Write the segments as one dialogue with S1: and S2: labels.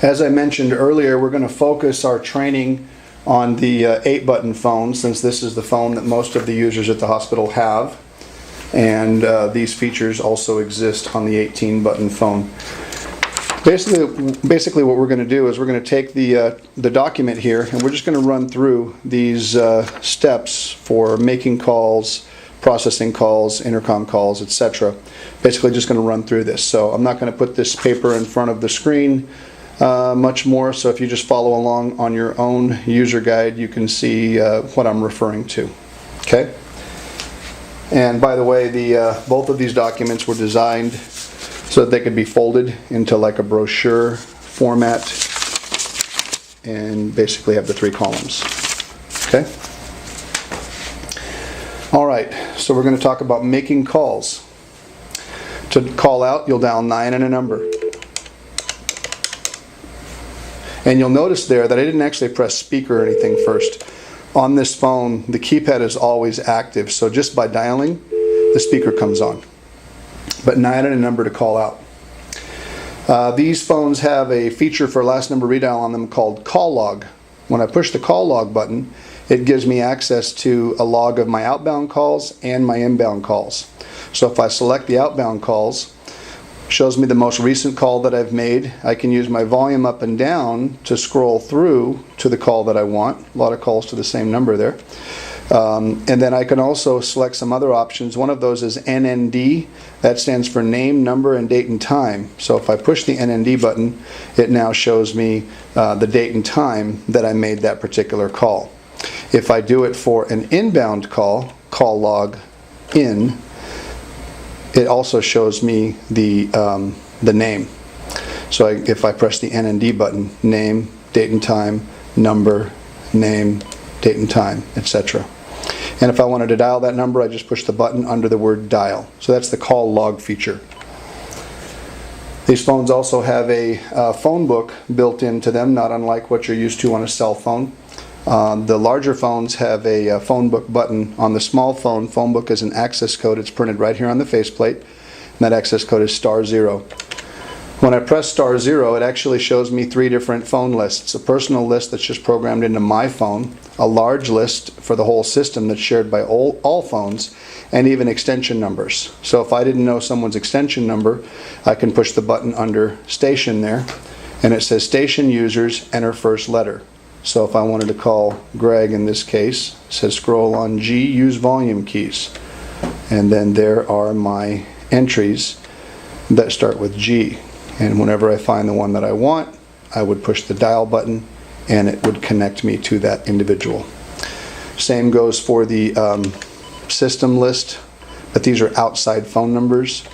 S1: As I mentioned earlier, we're going to focus our training on the 8-button phone, since this is the phone that most of the users at the hospital have. And these features also exist on the 18-button phone. Basically what we're going to do is we're going to take the document here, and we're just going to run through these steps for making calls, processing calls, intercom calls, etc. Basically just going to run through this. So I'm not going to put this paper in front of the screen much more, so if you just follow along on your own user guide, you can see what I'm referring to. Okay? And by the way, both of these documents were designed so that they could be folded into like a brochure format and basically have the 3 columns. Okay? Alright, so we're going to talk about making calls. To call out, you'll dial 9 and a number. And you'll notice there that I didn't actually press speaker or anything first. On this phone, the keypad is always active, so just by dialing, the speaker comes on. But 9 and a number to call out. These phones have a feature for last number redial on them called call log. When I push the call log button, it gives me access to a log of my outbound calls and my inbound calls. So if I select the outbound calls, shows me the most recent call that I've made. I can use my volume up and down to scroll through to the call that I want. A lot of calls to the same number there. And then I can also select some other options. One of those is NND. That stands for name, number, and date and time. So if I push the NND button, it now shows me the date and time that I made that particular call. If I do it for an inbound call, call log in, it also shows me the name. So if I press the NND button, name, date and time, number, name, date and time, etc. And if I wanted to dial that number, I just push the button under the word dial. So that's the call log feature. These phones also have a phone book built into them, not unlike what you're used to on a cell phone. The larger phones have a phone book button. On the small phone, phone book is an access code. It's printed right here on the faceplate. And that access code is *0. When I press *0, it actually shows me 3 different phone lists. A personal list that's just programmed into my phone, a large list for the whole system that's shared by all phones, and even extension numbers. So if I didn't know someone's extension number, I can push the button under station there, and it says station users, enter first letter. So if I wanted to call Greg in this case, it says scroll on G, use volume keys. And then there are my entries that start with G. And whenever I find the one that I want, I would push the dial button and it would connect me to that individual. Same goes for the system list, but these are outside phone numbers.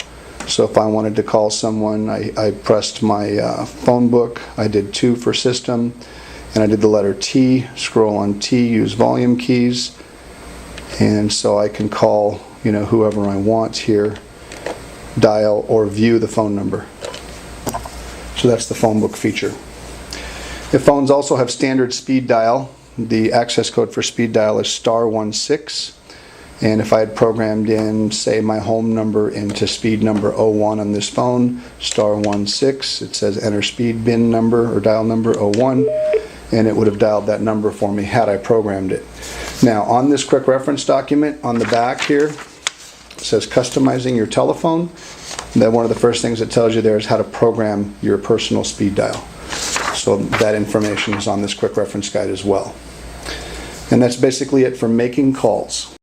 S1: So if I wanted to call someone, I pressed my phone book, I did 2 for system, and I did the letter T, scroll on T, use volume keys, and so I can call, whoever I want here, dial or view the phone number. So that's the phone book feature. The phones also have standard speed dial. The access code for speed dial is *16. And if I had programmed in, say, my home number into speed number 01 on this phone, *16, it says enter speed bin number or dial number 01, and it would have dialed that number for me had I programmed it. Now, on this quick reference document, on the back here, it says customizing your telephone. Then one of the first things it tells you there is how to program your personal speed dial. So that information is on this quick reference guide as well. And that's basically it for making calls.